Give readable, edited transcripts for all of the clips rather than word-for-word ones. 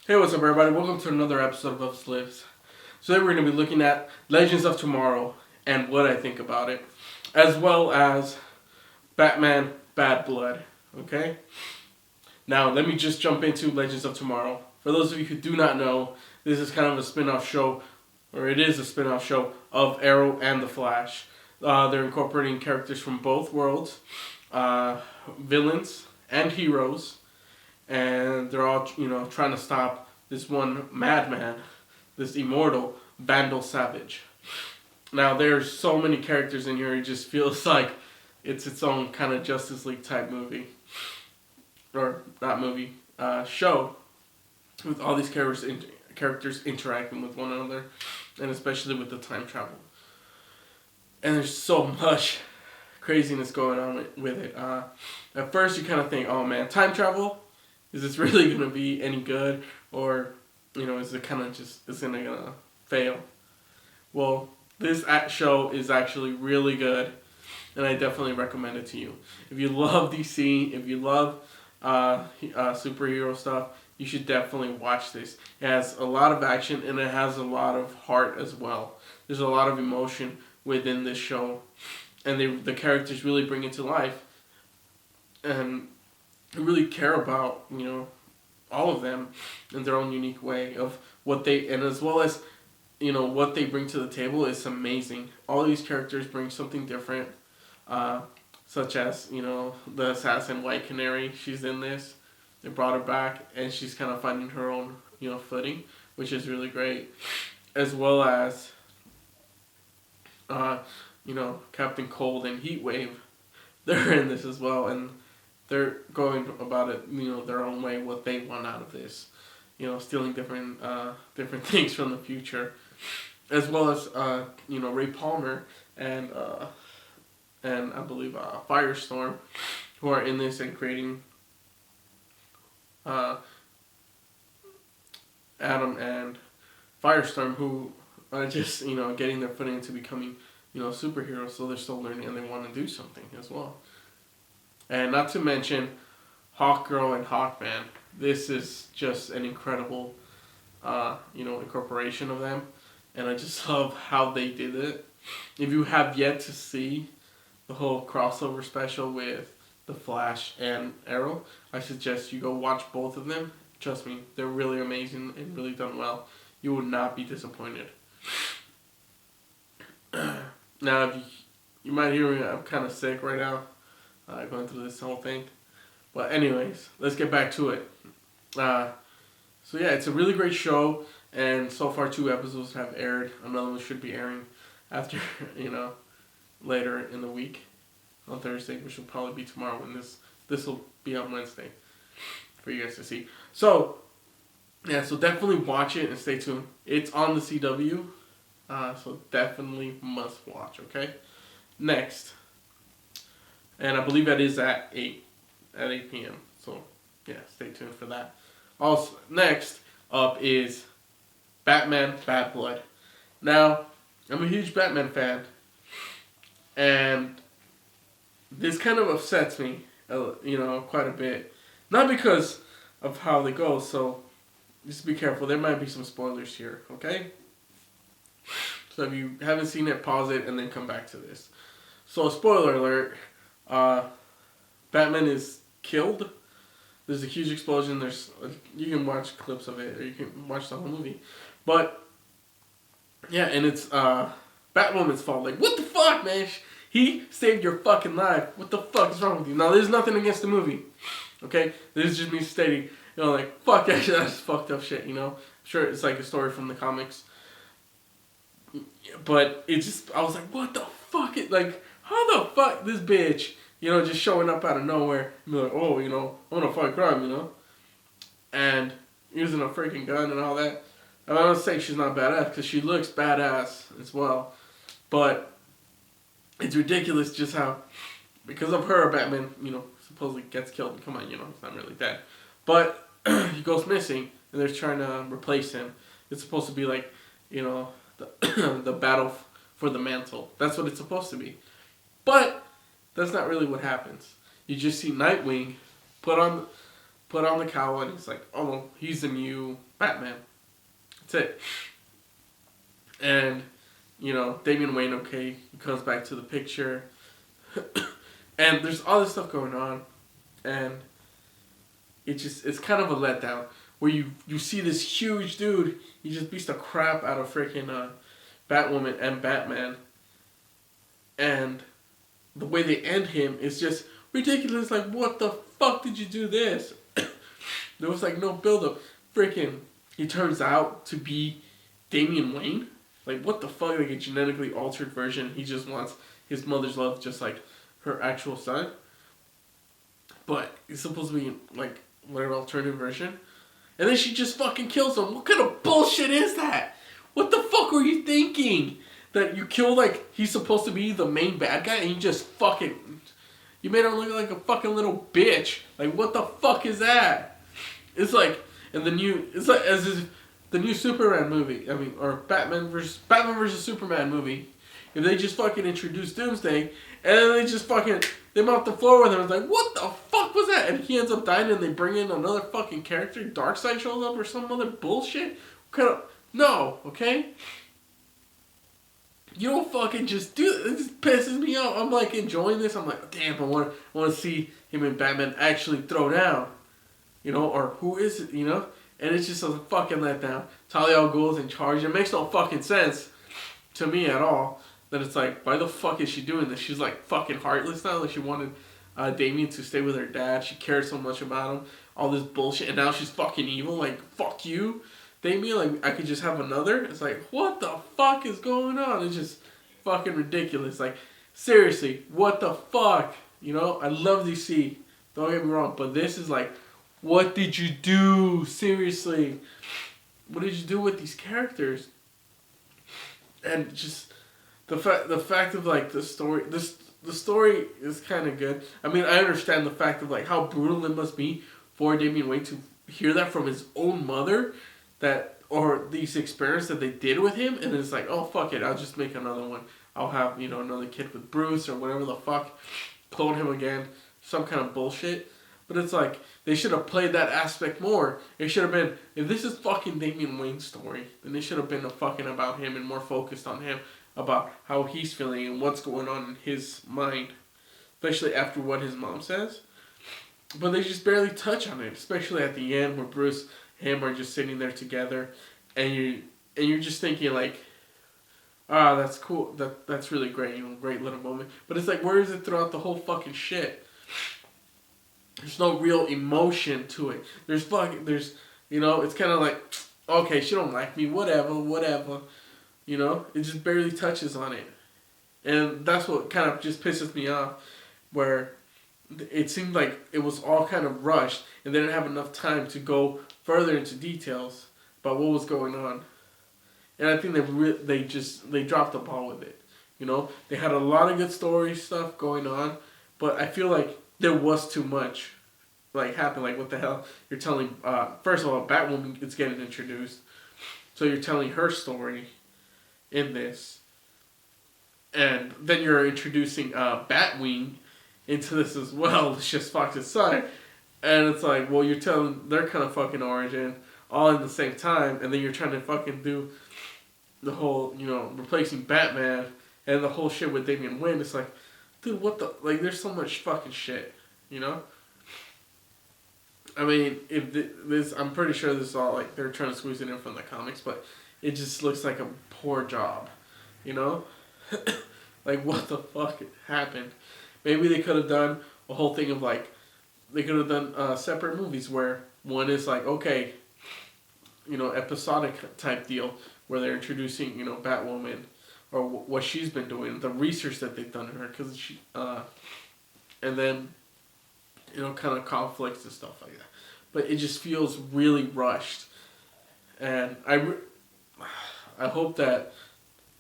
Hey, what's up, everybody? Welcome to another episode of Us Lives. Today we're going to be looking at Legends of Tomorrow and what I think about it, as well as Batman Bad Blood. Okay? Now, let me just jump into Legends of Tomorrow. For those of you who do not know, this is kind of a spin-off show, or it is a spin-off show of Arrow and The Flash. They're incorporating characters from both worlds, villains and heroes, and they're all, trying to stop this one madman, this immortal Vandal Savage. Now, there's so many characters in here, it just feels like it's its own kind of Justice League type movie. Or, not movie, show. With all these characters interacting with one another, and especially with the time travel. And there's so much craziness going on with it. At first, you kind of think, oh man, time travel? Is this really going to be any good? Or, is it kind of just, is it going to fail? Well, this show is actually really good, and I definitely recommend it to you. If you love DC, if you love superhero stuff, you should definitely watch this. It has a lot of action, and it has a lot of heart as well. There's a lot of emotion within this show, and the characters really bring it to life. And really care about, all of them in their own unique way of what they, and as well as, what they bring to the table is amazing. All these characters bring something different, such as, the assassin White Canary, she's in this. They brought her back, and she's kind of finding her own, footing, which is really great. As well as, Captain Cold and Heatwave, they're in this as well, and they're going about it, their own way, what they want out of this. Stealing different things from the future. As well as, Ray Palmer and I believe Firestorm, who are in this and creating Adam and Firestorm, who are just, getting their footing into becoming, superheroes, so they're still learning and they want to do something as well. And not to mention Hawkgirl and Hawkman. This is just an incredible, incorporation of them. And I just love how they did it. If you have yet to see the whole crossover special with The Flash and Arrow, I suggest you go watch both of them. Trust me, they're really amazing and really done well. You will not be disappointed. Now, if you might hear me, I'm kind of sick right now. Going through this whole thing. But anyways, let's get back to it. So yeah, it's a really great show, and so far 2 episodes have aired. Another one should be airing after, later in the week on Thursday, which will probably be tomorrow when this will be on Wednesday for you guys to see. So, yeah, so definitely watch it and stay tuned. It's on the CW, so definitely must watch, okay? Next. And I believe that is at 8 p.m. So, yeah, stay tuned for that. Also, next up is Batman Bad Blood. Now, I'm a huge Batman fan. And this kind of upsets me, quite a bit. Not because of how they go, so just be careful. There might be some spoilers here, okay? So if you haven't seen it, pause it and then come back to this. So, spoiler alert. Batman is killed. There's a huge explosion. You can watch clips of it, or you can watch the whole movie. But yeah, and it's Batwoman's fault. Like, what the fuck, man? He saved your fucking life. What the fuck is wrong with you? Now, there's nothing against the movie. Okay, this is just me stating, like, fuck that shit. That's fucked up shit. Sure, it's like a story from the comics, but it just, I was like, what the fuck? How the fuck this bitch, just showing up out of nowhere and be like, oh, I'm gonna fight crime, and using a freaking gun and all that. I'm not gonna say she's not badass, because she looks badass as well, but it's ridiculous just how, because of her, Batman, supposedly gets killed. Come on, he's not really dead. But he goes missing, and they're trying to replace him. It's supposed to be like, the battle for the mantle. That's what it's supposed to be. But that's not really what happens. You just see Nightwing put on the cowl, and he's like, oh, he's the new Batman. That's it. And, Damian Wayne, okay, he comes back to the picture. And there's all this stuff going on. And it's kind of a letdown. Where you see this huge dude, he just beats the crap out of freaking Batwoman and Batman. And the way they end him is just ridiculous. Like, what the fuck did you do this? There was like no build-up. Freaking, he turns out to be Damian Wayne. Like, what the fuck? Like a genetically altered version. He just wants his mother's love just like her actual son. But he's supposed to be like whatever alternative version. And then she just fucking kills him. What kind of bullshit is that? What the fuck were you thinking? That you kill, like, he's supposed to be the main bad guy and you just fucking... You made him look like a fucking little bitch. Like, what the fuck is that? It's like, it's like as if the new Superman movie, or Batman versus Superman movie, if they just fucking introduce Doomsday, and then they just fucking, they mop the floor with him, it's like, what the fuck was that? And he ends up dying and they bring in another fucking character, Darkseid shows up or some other bullshit? No, okay? You don't fucking just do it. It just pisses me off. I'm like enjoying this. I'm like, damn, I want to see him and Batman actually throw down. Or who is it, And it's just a fucking letdown. Talia al Ghul's in charge. It makes no fucking sense to me at all. That it's like, why the fuck is she doing this? She's like fucking heartless now. Like she wanted Damian to stay with her dad. She cared so much about him. All this bullshit. And now she's fucking evil. Like, fuck you, Damian. Like, I could just have another. It's like, what the fuck is going on? It's just fucking ridiculous. Like, seriously, what the fuck? I love DC. Don't get me wrong. But this is like, what did you do? Seriously. What did you do with these characters? And just... The fact of like the story is kind of good. I understand the fact of like how brutal it must be for Damian Wayne to hear that from his own mother, or these experiments that they did with him, and it's like, oh fuck it, I'll just make another one. I'll have another kid with Bruce or whatever the fuck, clone him again, some kind of bullshit. But it's like they should have played that aspect more. It should have been, if this is fucking Damian Wayne's story, then it should have been fucking about him and more focused on him. About how he's feeling and what's going on in his mind. Especially after what his mom says. But they just barely touch on it. Especially at the end where Bruce and him are just sitting there together. And you're just thinking like, that's cool. That's really great. Great little moment. But it's like, where is it throughout the whole fucking shit? There's no real emotion to it. It's kind of like, okay, she don't like me. Whatever. It just barely touches on it. And that's what kind of just pisses me off, where it seemed like it was all kind of rushed and they didn't have enough time to go further into details about what was going on. And I think they dropped the ball with it. They had a lot of good story stuff going on, but I feel like there was too much happen. Like, what the hell? You're telling, first of all, Batwoman is getting introduced. So you're telling her story in this, and then you're introducing Batwing into this as well, Lucius Fox's son, and it's like, well, you're telling their kind of fucking origin all in the same time, and then you're trying to fucking do the whole, replacing Batman and the whole shit with Damian Wayne. It's like, dude, what the, like, there's so much fucking shit, I'm pretty sure this is all, like, they're trying to squeeze it in from the comics, but it just looks like a poor job, Like, what the fuck happened? Maybe they could have done a whole thing of, like, they could have done separate movies where one is, like, okay, episodic type deal, where they're introducing, Batwoman, or what she's been doing, the research that they've done in her, because she, and then, kind of conflicts and stuff like that. But it just feels really rushed. And I hope that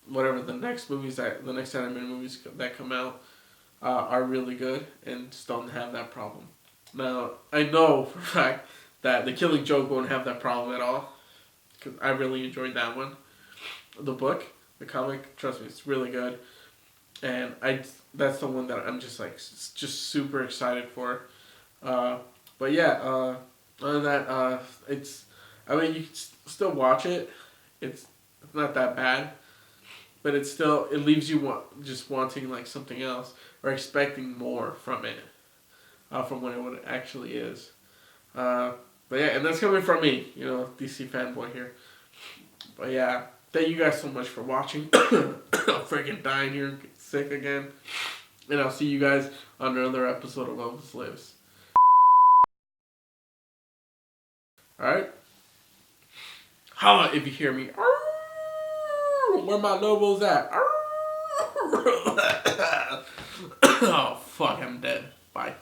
whatever the next animated movies that come out are really good and just don't have that problem. Now, I know for a fact that The Killing Joke won't have that problem at all, because I really enjoyed that one. The book, the comic, trust me, it's really good. And that's the one that I'm just super excited for. But yeah, other than that, I mean, you can still watch it. It's not that bad, but it leaves you just wanting like something else or expecting more from it, from what it actually is. But yeah, and that's coming from me, DC fanboy here. But yeah, thank you guys so much for watching. I'm freaking dying here, get sick again. And I'll see you guys on another episode of Elvis Lives. Alright? Holla if you hear me. Where my Lobos at? Oh, fuck, I'm dead. Bye.